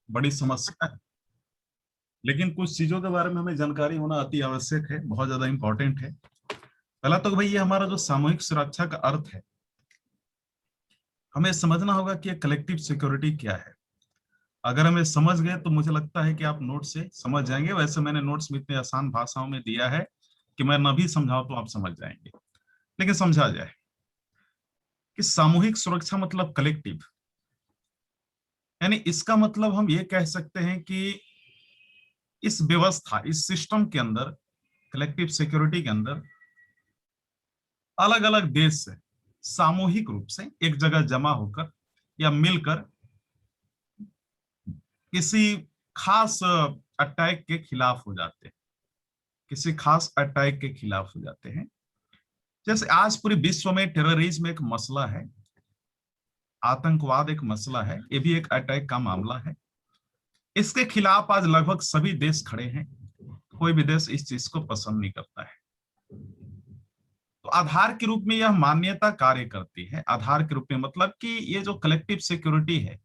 बड़ी समस्या है। लेकिन कुछ चीजों के बारे में हमें जानकारी होना अति आवश्यक है, बहुत ज्यादा इंपॉर्टेंट है। पहला तो भाई ये हमारा जो सामूहिक सुरक्षा का अर्थ है, हमें समझना होगा कि कलेक्टिव सिक्योरिटी क्या है। अगर हम ये समझ गए तो मुझे लगता है कि आप नोट से समझ जाएंगे। वैसे मैंने नोट्स में इतने आसान भाषाओं में दिया है कि मैं न भी समझाऊं तो आप समझ जाएंगे, लेकिन समझा जाए कि सामूहिक सुरक्षा मतलब कलेक्टिव, यानी इसका मतलब हम ये कह सकते हैं कि इस व्यवस्था, इस सिस्टम के अंदर, कलेक्टिव सिक्योरिटी के अंदर अलग अलग देश से सामूहिक रूप से एक जगह जमा होकर या मिलकर किसी खास अटैक के खिलाफ हो जाते हैं, किसी खास अटैक के खिलाफ हो जाते हैं। जैसे आज पूरे विश्व में टेररिज्म एक मसला है, आतंकवाद एक मसला है, ये भी एक अटैक का मामला है। इसके खिलाफ आज लगभग सभी देश खड़े हैं। कोई भी देश इस चीज को पसंद नहीं करता है। तो आधार के रूप में यह मान्यता कार्य करती है। आधार के रूप में मतलब कि ये जो कलेक्टिव सिक्योरिटी है,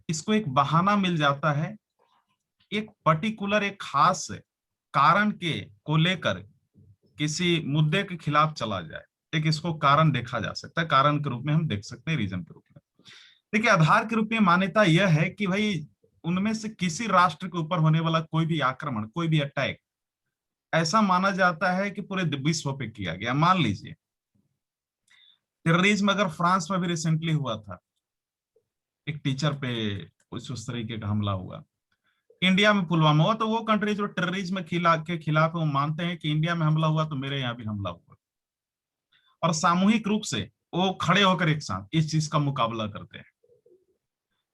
इसको एक बहाना मिल जाता है एक पर्टिकुलर, एक खास कारण के को लेकर किसी मुद्दे के खिलाफ चला जाए। एक इसको कारण देखा जा सकता है, कारण के रूप में हम देख सकते हैं, रीजन के रूप में। देखिए, आधार के रूप में मान्यता यह है कि भाई उनमें से किसी राष्ट्र के ऊपर होने वाला कोई भी आक्रमण, कोई भी अटैक ऐसा माना जाता है कि पूरे विश्व पे किया गया। मान लीजिए टेररिज्म अगर फ्रांस में भी रिसेंटली हुआ था, एक टीचर पे कुछ उस तरीके का हमला हुआ, इंडिया में पुलवामा हुआ, तो वो कंट्री जो टेररिज्म के खिलाफ है वो मानते हैं कि इंडिया में हमला हुआ तो मेरे यहाँ भी हमला हुआ, और सामूहिक रूप से वो खड़े होकर एक साथ इस चीज का मुकाबला करते हैं।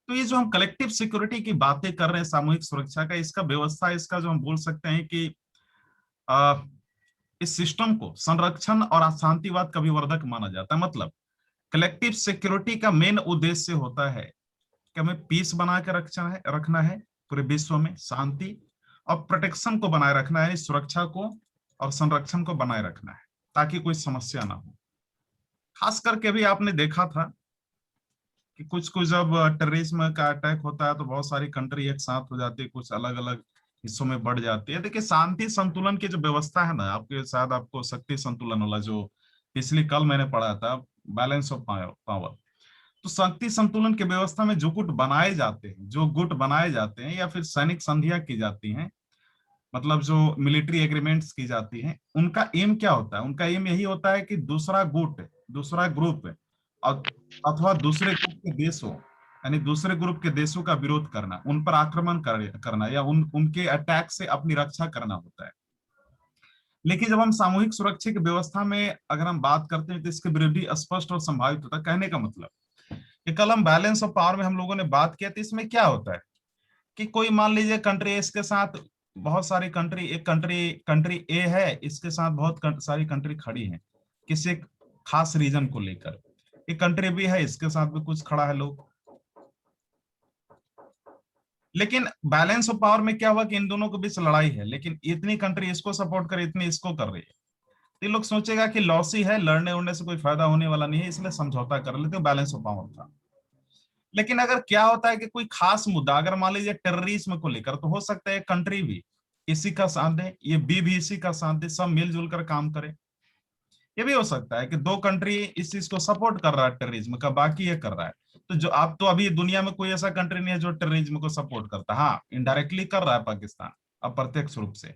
तो ये जो हम कलेक्टिव सिक्योरिटी की बातें कर रहे हैं, सामूहिक सुरक्षा का, इसका व्यवस्था, इसका जो हम बोल सकते हैं कि आ, इस सिस्टम को संरक्षण और शांतिवाद का विवर्धक माना जाता है। मतलब कलेक्टिव सिक्योरिटी का मेन उद्देश्य होता है कि हमें पीस बना के रखना है पूरे विश्व में, शांति और प्रोटेक्शन को बनाए रखना है, सुरक्षा को और संरक्षण को बनाए रखना है, ताकि कोई समस्या ना हो। खास करके भी आपने देखा था कि कुछ कुछ जब टेररिज्म का अटैक होता है तो बहुत सारी कंट्री एक साथ हो जाती है, कुछ अलग अलग हिस्सों में बढ़ जाती है। देखिए, शांति संतुलन की जो व्यवस्था है ना, आपके शायद आपको शक्ति संतुलन वाला जो पिछली कल मैंने पढ़ा था, बैलेंस ऑफ पावर, तो शक्ति संतुलन की व्यवस्था में जो गुट बनाए जाते हैं, जो गुट बनाए जाते हैं या फिर सैनिक संधियां की जाती हैं, मतलब जो मिलिट्री एग्रीमेंट्स की जाती हैं, उनका एम क्या होता है? उनका एम यही होता है कि दूसरा गुट, दूसरा ग्रुप अथवा दूसरे ग्रुप के देशों, यानी दूसरे ग्रुप के देशों का विरोध करना, उन पर आक्रमण करना या उनके अटैक से अपनी रक्षा करना होता है। लेकिन जब हम सामूहिक सुरक्षा की व्यवस्था में अगर हम बात करते हैं तो इसके विरोधी स्पष्ट और संभावित होता है। कहने का मतलब कि कल हम बैलेंस ऑफ पावर में हम लोगों ने बात किया, तो इसमें क्या होता है कि कोई मान लीजिए कंट्री ए, इसके साथ बहुत सारी कंट्री, एक कंट्री कंट्री ए है, इसके साथ बहुत सारी कंट्री खड़ी हैं किसी एक खास रीजन को लेकर। एक कंट्री भी है, इसके साथ भी कुछ खड़ा है लोग। लेकिन बैलेंस ऑफ पावर में क्या हुआ कि इन दोनों के बीच लड़ाई है, लेकिन इतनी कंट्री इसको सपोर्ट कर, इतनी इसको कर रही है। तो ये लोग सोचेगा कि लॉस ही है, लड़ने उड़ने से कोई फायदा होने वाला नहीं है, इसलिए समझौता कर लेते, बैलेंस ऑफ पावर था। लेकिन अगर क्या होता है कि कोई खास मुद्दा, अगर मान लीजिए टेररिज्म को लेकर, तो हो सकता है कंट्री भी इसी का साथ दे, ये बी भी इसी का साथ दे, सब मिलजुल कर काम करे। ये भी हो सकता है कि दो कंट्री इस चीज को सपोर्ट कर रहा है टेररिज्म का, बाकी ये कर रहा है। तो जो आप, तो अभी दुनिया में कोई ऐसा कंट्री नहीं है जो टेररिज्म को सपोर्ट करता है। हाँ, इनडायरेक्टली कर रहा है पाकिस्तान, अप्रत्यक्ष रूप से।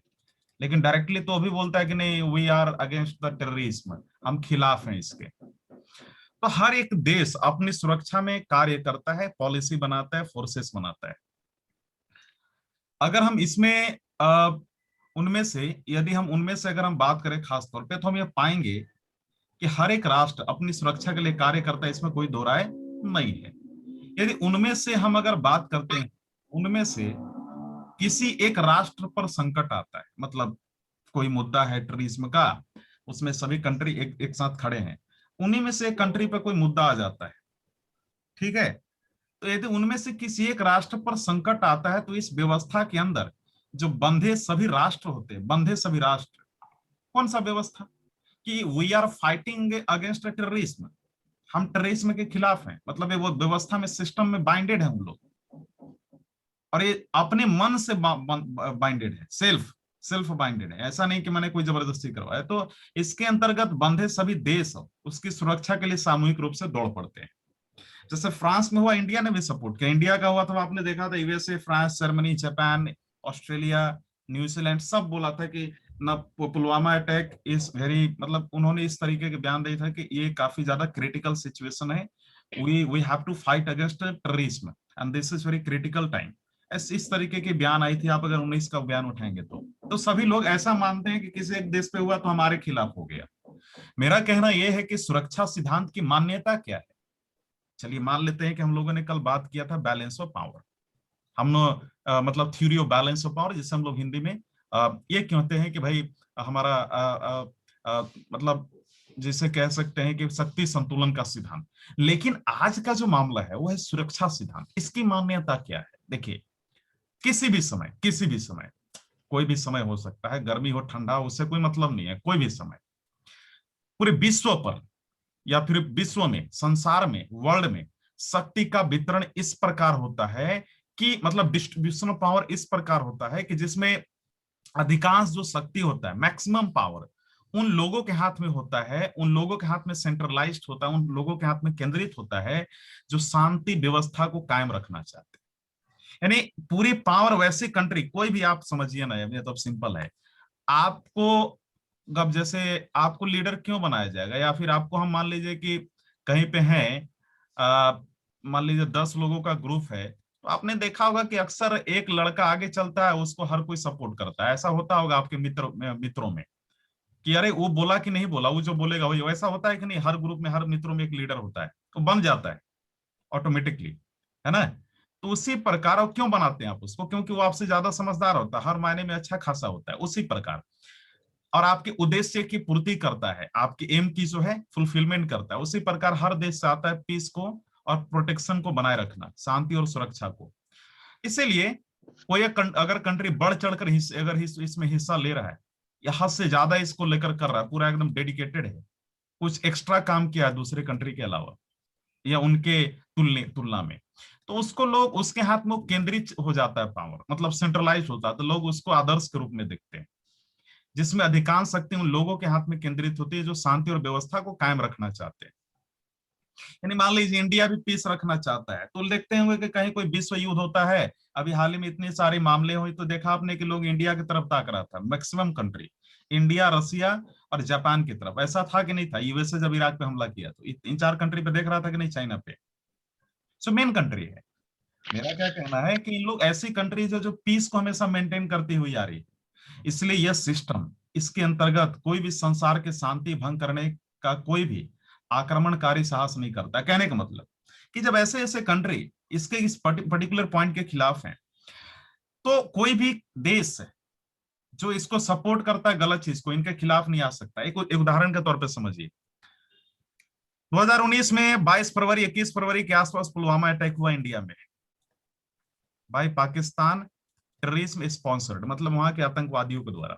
लेकिन डायरेक्टली तो अभी बोलता है कि नहीं, we are against the terrorism, हम खिलाफ हैं इसके। तो हर एक देश अपनी सुरक्षा में कार्य करता है, पॉलिसी बनाता है, फोर्सेस बनाता है। अगर हम इसमें उनमें से, यदि हम उनमें से अगर हम बात करें खास तौर पे, तो हम ये पाएंगे कि हर एक राष्ट्र अपनी सुरक्षा के लिए कार्य करता है, इसमें कोई दो राय नहीं है। यदि उनमें से हम अगर बात करते हैं, उनमें से किसी एक राष्ट्र पर संकट आता है, मतलब कोई मुद्दा है टेररिज्म का, उसमें सभी कंट्री एक साथ खड़े हैं, उन्हीं में से एक कंट्री पर कोई मुद्दा आ जाता है, ठीक है। तो यदि उनमें से किसी एक राष्ट्र पर संकट आता है, तो इस व्यवस्था के अंदर जो बंधे सभी राष्ट्र होते हैं, बंधे सभी राष्ट्र, कौन सा व्यवस्था, कि we are fighting against terrorism, हम टेररिज्म के खिलाफ हैं, मतलब ये वो व्यवस्था में, सिस्टम में बाइंडेड है हम लोग। और ये अपने मन से बाइंडेड है, सेल्फ सेल्फ बाइंडेड है, ऐसा नहीं कि मैंने कोई जबरदस्ती करवाया। तो इसके अंतर्गत बंधे सभी देश उसकी सुरक्षा के लिए सामूहिक रूप से दौड़ पड़ते हैं। जैसे फ्रांस में हुआ, इंडिया ने भी सपोर्ट किया। इंडिया का हुआ तो आपने देखा था, USA, France, Germany, Japan, Australia, New Zealand सब बोला था कि न पुलवामा अटैक इज वेरी, मतलब उन्होंने इस तरीके के बयान दिए था कि ये काफी ज्यादा क्रिटिकल सिचुएशन है, we have to fight against terrorism and this is very critical time. इस तरीके की बयान आई थी। आप अगर 19 का बयान उठाएंगे तो सभी लोग ऐसा मानते हैं कि किसी एक देश पे हुआ तो हमारे खिलाफ हो गया। मेरा कहना यह है कि सुरक्षा सिद्धांत की मान्यता क्या है। चलिए मान लेते हैं कि हम लोगों ने कल बात किया था बैलेंस ऑफ पावर। हम मतलब theory of balance of power, जिसे हम लोग हिंदी में ये कहते हैं कि भाई हमारा मतलब जिसे कह सकते हैं कि शक्ति संतुलन का सिद्धांत। लेकिन आज का जो मामला है वो है सुरक्षा सिद्धांत। इसकी मान्यता क्या है? देखिए, किसी भी समय, कोई भी समय हो सकता है, गर्मी हो ठंडा हो, उससे कोई मतलब नहीं है, कोई भी समय पूरे विश्व पर या फिर विश्व में, संसार में, वर्ल्ड में शक्ति का वितरण इस प्रकार होता है कि मतलब डिस्ट्रीब्यूशन ऑफ पावर इस प्रकार होता है कि जिसमें अधिकांश जो शक्ति होता है, मैक्सिमम पावर, उन लोगों के हाथ में होता है, उन लोगों के हाथ में सेंट्रलाइज्ड होता है, उन लोगों के हाथ में केंद्रित होता है जो शांति व्यवस्था को कायम रखना चाहते हैं। यानी पूरी पावर वैसी कंट्री, कोई भी आप समझिए ना, ये तो सिंपल है। आपको अब जैसे आपको लीडर क्यों बनाया जाएगा, या फिर आपको हम मान लीजिए कि कहीं पे हैं, मान लीजिए 10 लोगों का ग्रुप है, तो आपने देखा होगा कि अक्सर एक लड़का आगे चलता है, उसको हर कोई सपोर्ट करता है। ऐसा होता होगा आपके मित्रों में कि अरे वो बोला कि नहीं बोला, वो जो बोलेगा वही। वैसा होता है कि नहीं? हर ग्रुप में, हर मित्रों में एक लीडर होता है, तो बन जाता है ऑटोमेटिकली, है ना? तो उसी प्रकार, और क्यों बनाते हैं आप उसको? क्योंकि वो आपसे ज्यादा समझदार होता है, हर मायने में अच्छा खासा होता है। उसी प्रकार, और आपके उद्देश्य की पूर्ति करता है, आपकी एम की जो है फुलफिलमेंट करता है। उसी प्रकार हर देश चाहता है पीस को और प्रोटेक्शन को बनाए रखना, शांति और सुरक्षा को। इसीलिए कोई अगर कंट्री बढ़ चढ़कर अगर इसमें हिस्सा ले रहा है या हद से ज्यादा इसको लेकर कर रहा है, पूरा एकदम डेडिकेटेड है, कुछ एक्स्ट्रा काम किया है दूसरे कंट्री के अलावा या उनके तुलना में, तो उसको लोग, उसके हाथ में केंद्रित हो जाता है पावर, मतलब सेंट्रलाइज होता है, तो लोग उसको आदर्श के रूप में देखते हैं, जिसमें अधिकांश शक्ति उन लोगों के हाथ में केंद्रित होती है जो शांति और व्यवस्था को कायम रखना चाहते हैं। यानी मान लीजिए इंडिया भी पीस रखना चाहता है, तो देखते होंगे कि कहीं कोई विश्व युद्ध होता है, अभी हाल ही में इतने सारे मामले हुए, तो देखा आपने कि लोग इंडिया की तरफ ताक रहा था, मैक्सिमम कंट्री, इंडिया, रसिया और जापान की तरफ। ऐसा था कि नहीं था? यूएसए जब इराक पे हमला किया तो इन 4 कंट्री पे देख रहा था कि नहीं? चाइना पे। सो मेन कंट्री है। मेरा क्या कहना है कि इन लोग ऐसी कंट्रीज है जो पीस को हमेशा मेंटेन करती हुई आ रही है। इसलिए यह सिस्टम, इसके अंतर्गत कोई भी संसार के शांति भंग करने का कोई भी आक्रमणकारी साहस नहीं करता। कहने का मतलब कि जब ऐसे ऐसे कंट्री इसके इस पर्टिकुलर पॉइंट के खिलाफ हैं, तो कोई भी देश जो इसको सपोर्ट करता है गलत चीज को, इनके खिलाफ नहीं आ सकता। एक उदाहरण के तौर पर समझिए, 2019 में 22 फरवरी 21 फरवरी के आसपास पुलवामा अटैक हुआ इंडिया में, भाई पाकिस्तान टेररिज्म स्पॉन्सर्ड, मतलब वहां के आतंकवादियों के द्वारा।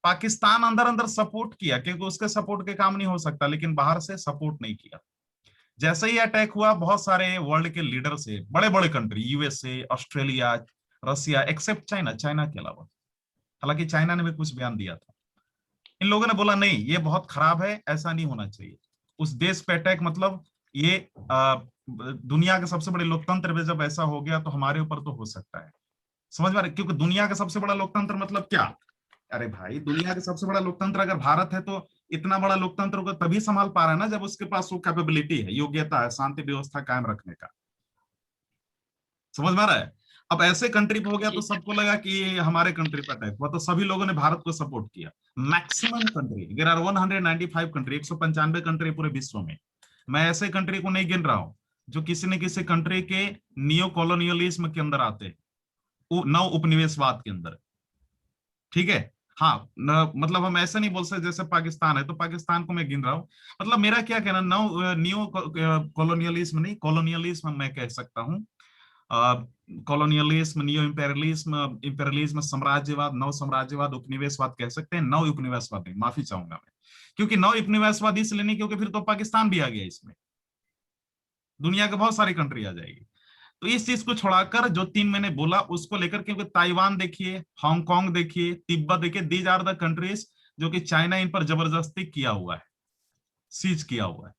पाकिस्तान अंदर अंदर सपोर्ट किया, क्योंकि उसके सपोर्ट के काम नहीं हो सकता, लेकिन बाहर से सपोर्ट नहीं किया। जैसे ही अटैक हुआ, बहुत सारे वर्ल्ड के लीडर से, बड़े बड़े कंट्री, यूएसए, ऑस्ट्रेलिया, रसिया, एक्सेप्ट चाइना, चाइना के अलावा, हालांकि चाइना ने भी कुछ बयान दिया था, इन लोगों ने बोला नहीं ये बहुत खराब है, ऐसा नहीं होना चाहिए। उस देश पे अटैक, मतलब ये दुनिया के सबसे बड़े लोकतंत्र में जब ऐसा हो गया तो हमारे ऊपर तो हो सकता है। समझ में आ रहा है? क्योंकि दुनिया का सबसे बड़ा लोकतंत्र मतलब क्या? अरे भाई, दुनिया का सबसे बड़ा लोकतंत्र अगर भारत है, तो इतना बड़ा लोकतंत्र को तभी संभाल पा रहा है ना जब उसके पास वो कैपेबिलिटी है, योग्यता है शांति व्यवस्था कायम रखने का। समझ में आ रहा है? अब ऐसे कंट्री पे हो गया तो सबको लगा कि ये हमारे कंट्री पे अटैक हुआ, तो सभी लोगों ने भारत को सपोर्ट किया। Maximum country, there are 195 country, 195 country पूरे विश्व में। मैं ऐसे कंट्री को नहीं गिन रहा हूं जो किसी न किसी कंट्री के नियो कॉलोनियलिज्म के अंदर आते हैं, नव उपनिवेशवाद के अंदर। ठीक है? हाँ, मतलब हम ऐसा नहीं बोल सकते जैसे पाकिस्तान है तो पाकिस्तान को मैं गिन रहा हूँ। मतलब मेरा क्या कहना, न्यू कॉलोनियलिज्म नहीं, कॉलोनियलिज्म मैं कह सकता हूँ। कॉलोनियलिज्म, नियो इंपेरियलिज्म, इंपेरियलिज्म, साम्राज्यवाद, नव साम्राज्यवाद, उपनिवेशवाद कह सकते हैं। नव उपनिवेशवाद नहीं, माफी चाहूंगा मैं, क्योंकि नव उपनिवेशवाद इसलिए नहीं क्योंकि फिर तो पाकिस्तान भी आ गया इसमें, दुनिया के बहुत सारी कंट्री आ जाएगी। तो इस चीज को छोड़ाकर जो तीन मैंने बोला उसको लेकर, क्योंकि ताइवान देखिए, हांगकांग देखिए, तिब्बत देखिए, दीज आर द कंट्रीज जो कि चाइना इन पर जबरदस्ती किया हुआ है, सीज किया हुआ है।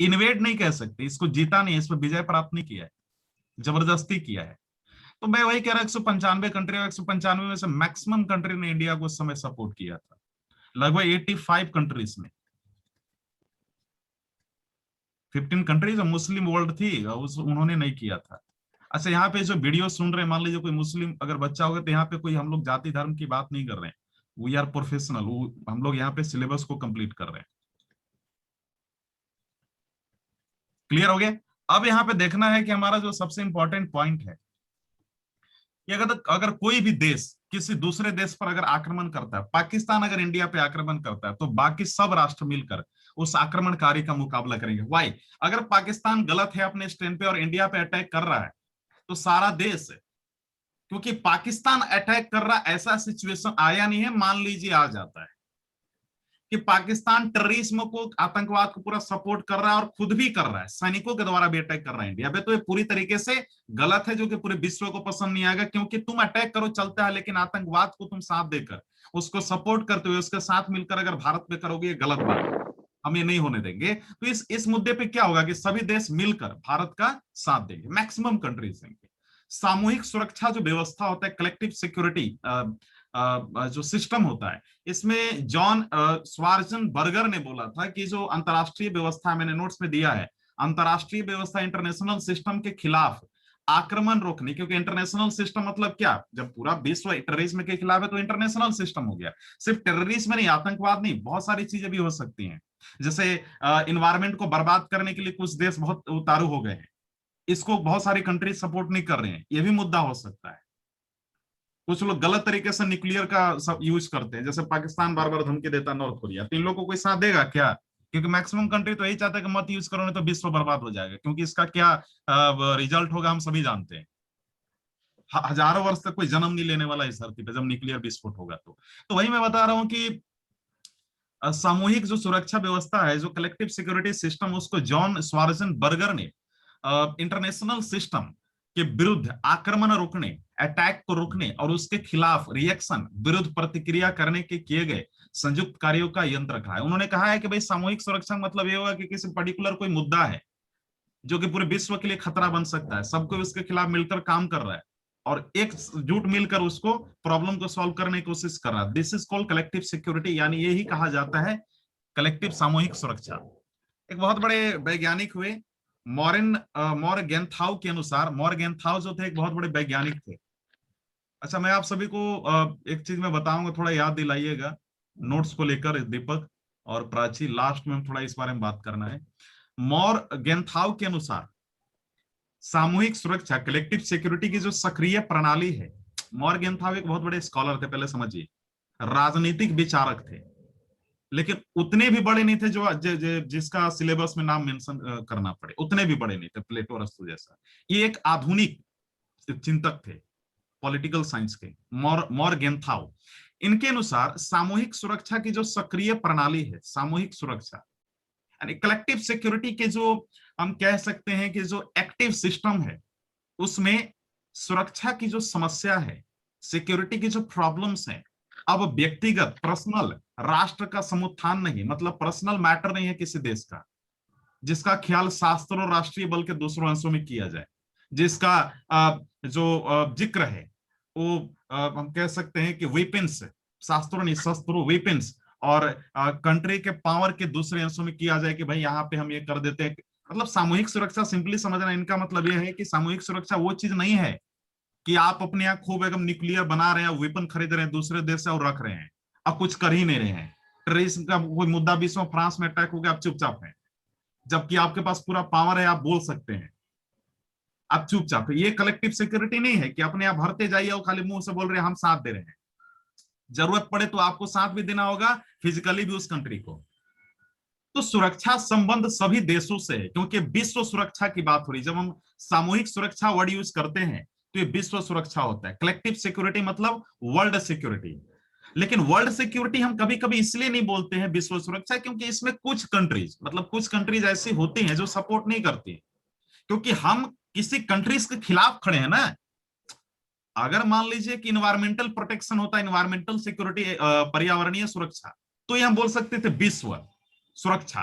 इन्वेड नहीं कह सकते, इसको जीता नहीं, इस पर विजय प्राप्त नहीं किया है, जबरदस्ती किया है। तो मैं वही कह रहा, 195 कंट्री, 195 में से मैक्सिमम कंट्री ने इंडिया को उस समय सपोर्ट किया था, लगभग 85 कंट्रीज में। 15 कंट्रीज मुस्लिम वर्ल्ड थी, उस उन्होंने नहीं किया था। अच्छा, यहाँ पे जो वीडियो सुन रहे हैं, मान लीजिए कोई मुस्लिम अगर बच्चा होगा, तो यहाँ पे कोई हम लोग जाति धर्म की बात नहीं कर रहे हैं, वी आर प्रोफेशनल, हम लोग यहाँ पे सिलेबस को कंप्लीट कर रहे हैं। क्लियर हो गया? अब यहाँ पे देखना है कि हमारा जो सबसे इंपॉर्टेंट पॉइंट है कि अगर अगर कोई भी देश किसी दूसरे देश पर अगर आक्रमण करता है, पाकिस्तान अगर इंडिया पे आक्रमण करता है, तो बाकी सब राष्ट्र मिलकर उस आक्रमणकारी का मुकाबला करेंगे। वाई? अगर पाकिस्तान गलत है अपने स्टैंड पे और इंडिया पे अटैक कर रहा है, तो सारा देश, क्योंकि पाकिस्तान अटैक कर रहा, ऐसा सिचुएशन आया नहीं है, मान लीजिए आ जाता है कि पाकिस्तान टेररिज्म को, आतंकवाद को पूरा सपोर्ट कर रहा है और खुद भी कर रहा है, सैनिकों के द्वारा भी अटैक कर रहा है इंडिया पे, तो ये पूरी तरीके से गलत है, जो कि पूरे विश्व को पसंद नहीं आएगा। क्योंकि तुम अटैक करो चलता है, लेकिन आतंकवाद को तुम साथ देकर, उसको सपोर्ट करते हुए, उसके साथ मिलकर अगर भारत पे करोगे, ये गलत बात है, हम ये नहीं होने देंगे। तो इस मुद्दे पे क्या होगा कि सभी देश मिलकर भारत का साथ देंगे, मैक्सिमम कंट्रीज देंगे। सामूहिक सुरक्षा जो व्यवस्था होता है, कलेक्टिव सिक्योरिटी जो सिस्टम होता है, इसमें जॉन स्वार्जनबर्गर ने बोला था कि जो अंतरराष्ट्रीय व्यवस्था, मैंने नोट्स में दिया है, अंतरराष्ट्रीय व्यवस्था इंटरनेशनल सिस्टम के खिलाफ आक्रमण रोकने, क्योंकि इंटरनेशनल सिस्टम मतलब क्या, जब पूरा विश्व टेररिज्म के खिलाफ है तो इंटरनेशनल सिस्टम हो गया। सिर्फ टेररिज्म नहीं, आतंकवाद नहीं, बहुत सारी चीजें भी हो सकती हैं। जैसे इन्वायरमेंट को बर्बाद करने के लिए कुछ देश बहुत उतारू हो गए हैं, इसको बहुत सारी कंट्री सपोर्ट नहीं कर रहे हैं, ये भी मुद्दा हो सकता है। कुछ लोग गलत तरीके से न्यूक्लियर का सब यूज करते हैं, जैसे पाकिस्तान बार बार धमकी देता नॉर्थ कोरिया, तो इन लोगों को कोई साथ देगा क्या? क्योंकि मैक्सिमम कंट्री तो यही चाहता है कि मत यूज करो, नहीं तो विश्व बर्बाद हो जाएगा, क्योंकि इसका क्या रिजल्ट होगा हम सभी जानते हैं। हजारों वर्ष तक कोई जन्म नहीं लेने वाला इस धरती पे जब न्यूक्लियर विस्फोट होगा। तो वही मैं बता रहा हूँ कि सामूहिक जो सुरक्षा व्यवस्था है, जो कलेक्टिव सिक्योरिटी सिस्टम, उसको जॉन स्वार्जनबर्गर ने इंटरनेशनल सिस्टम के विरुद्ध आक्रमण रोकने, अटैक को रोकने और उसके खिलाफ रिएक्शन, विरुद्ध प्रतिक्रिया करने के किए गए संयुक्त कार्यों का यंत्र रखा है। उन्होंने कहा है कि भाई सामूहिक सुरक्षा मतलब ये होगा कि किसी पर्टिकुलर कोई मुद्दा है जो कि पूरे विश्व के लिए खतरा बन सकता है, सबको उसके खिलाफ मिलकर काम कर रहा है और एकजुट मिलकर उसको प्रॉब्लम को सॉल्व करने की कोशिश कर रहा है। This is called collective security, यानी यही कहा जाता है कलेक्टिव सामूहिक सुरक्षा। एक बहुत बड़े वैज्ञानिक हुए, मॉरगेंथाउ के अनुसार, मॉरगेंथाउ जो थे एक बहुत बड़े वैज्ञानिक थे। अच्छा, मैं आप सभी को एक चीज मैं बताऊंगा, थोड़ा याद दिलाइएगा नोट्स को लेकर, दीपक और प्राची, लास्ट में थोड़ा इस बारे में बात करना है। मॉरगेंथाउ के अनुसार सामूहिक सुरक्षा, कलेक्टिव सिक्योरिटी की जो सक्रिय प्रणाली है, मॉरगेंथाउ एक बहुत बड़े स्कॉलर थे, पहले समझिए, राजनीतिक विचारक थे, लेकिन उतने भी बड़े नहीं थे जिसका सिलेबस में नाम मेंशन करना पड़े, उतने भी बड़े नहीं थे प्लेटो अरस्तु जैसा। ये एक आधुनिक चिंतक थे पॉलिटिकल साइंस के, मॉरगेंथाउ। इनके अनुसार सामूहिक सुरक्षा की जो सक्रिय प्रणाली है, सामूहिक सुरक्षा यानी कलेक्टिव सिक्योरिटी के जो हम कह सकते हैं कि जो एक्टिव सिस्टम है, उसमें सुरक्षा की जो समस्या है, सिक्योरिटी की जो प्रॉब्लम्स हैं, अब व्यक्तिगत पर्सनल राष्ट्र का समुत्थान नहीं, मतलब पर्सनल मैटर नहीं है किसी देश का, जिसका ख्याल शास्त्र और राष्ट्रीय बल के दूसरों अंशों में किया जाए, जिसका जो जिक्र है वो हम कह सकते हैं कि वेपन्स, शास्त्रों नहीं शस्त्रों, वेपन्स और कंट्री के पावर के दूसरे अंशों में किया जाए कि भाई यहाँ पे हम ये कर देते हैं। मतलब सामूहिक सुरक्षा सिंपली समझना, इनका मतलब यह है कि सामूहिक सुरक्षा वो चीज नहीं है कि आप अपने यहाँ खूब एकदम न्यूक्लियर बना रहे हैं, वेपन खरीद रहे हैं दूसरे देश से और रख रहे हैं, अब कुछ कर ही नहीं रहे हैं। टेररिज्म का कोई मुद्दा विश्व में, फ्रांस में अटैक हो गया, आप चुपचाप हैं, जबकि आपके पास पूरा पावर है, आप बोल सकते हैं, आप चुपचाप है। ये कलेक्टिव सिक्योरिटी नहीं है कि अपने आप भरते जाइए और खाली मुंह से बोल रहे हैं हम साथ दे रहे हैं। जरूरत पड़े तो आपको साथ भी देना होगा, फिजिकली भी उस कंट्री को। तो सुरक्षा संबंध सभी देशों से है, क्योंकि विश्व सुरक्षा की बात हो रही है। जब हम सामूहिक सुरक्षा वर्ड यूज करते हैं तो ये विश्व सुरक्षा होता है। कलेक्टिव सिक्योरिटी मतलब वर्ल्ड सिक्योरिटी। लेकिन वर्ल्ड सिक्योरिटी हम कभी कभी इसलिए नहीं बोलते हैं विश्व सुरक्षा, क्योंकि इसमें कुछ कंट्रीज, मतलब कुछ कंट्रीज ऐसी होती हैं जो सपोर्ट नहीं करती, क्योंकि हम किसी कंट्रीज के खिलाफ खड़े हैं ना। अगर मान लीजिए कि इन्वायरमेंटल प्रोटेक्शन होता है, इन्वायरमेंटल सिक्योरिटी, पर्यावरणीय सुरक्षा, तो ये हम बोल सकते थे विश्व सुरक्षा,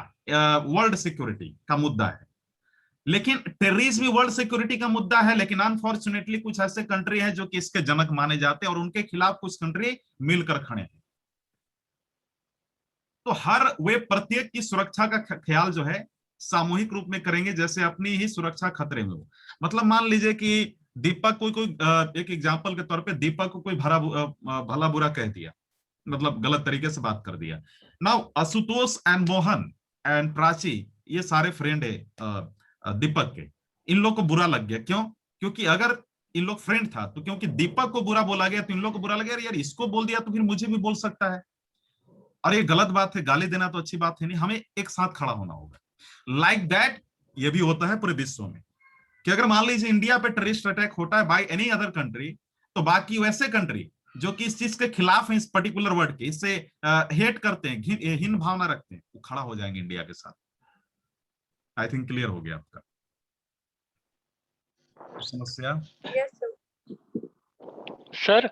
वर्ल्ड सिक्योरिटी का मुद्दा है। लेकिन टेररिज्म भी वर्ल्ड सिक्योरिटी का मुद्दा है, लेकिन अनफॉर्चुनेटली कुछ ऐसे कंट्री हैं जो कि इसके जनक माने जाते हैं और उनके खिलाफ कुछ कंट्री मिलकर खड़े हैं। तो हर वे प्रत्येक की सुरक्षा का ख्याल जो है सामूहिक रूप में करेंगे, जैसे अपनी ही सुरक्षा खतरे में हो। मतलब मान लीजिए कि दीपक कोई एक एग्जांपल के तौर पे दीपक को कोई भला बुरा कह दिया, मतलब गलत तरीके से बात कर दिया। Now Ashutosh and Mohan and Prachi, ये सारे फ्रेंड है दीपक के। इन लोग को बुरा लग गया, क्यों? क्योंकि अगर इन लोग फ्रेंड था तो क्योंकि दीपक को बुरा बोला गया तो इन लोग को बुरा लगे, यार इसको बोल दिया तो फिर मुझे भी बोल सकता है, और ये गलत बात है, गाली देना तो अच्छी बात है नहीं, हमें एक साथ खड़ा होना होगा। लाइक दैट ये भी होता है पूरे विश्व में, कि अगर मान लीजिए इंडिया पे टेररिस्ट अटैक होता है बाय एनी अदर कंट्री, तो बाकी वैसे कंट्री जो कि इस चीज के खिलाफ है, इस पर्टिकुलर वर्ड के, इससे हेट करते हैं, हीन भावना रखते हैं, वो खड़ा हो जाएंगे इंडिया के साथ। आई थिंक क्लियर हो गया आपका समस्या। सर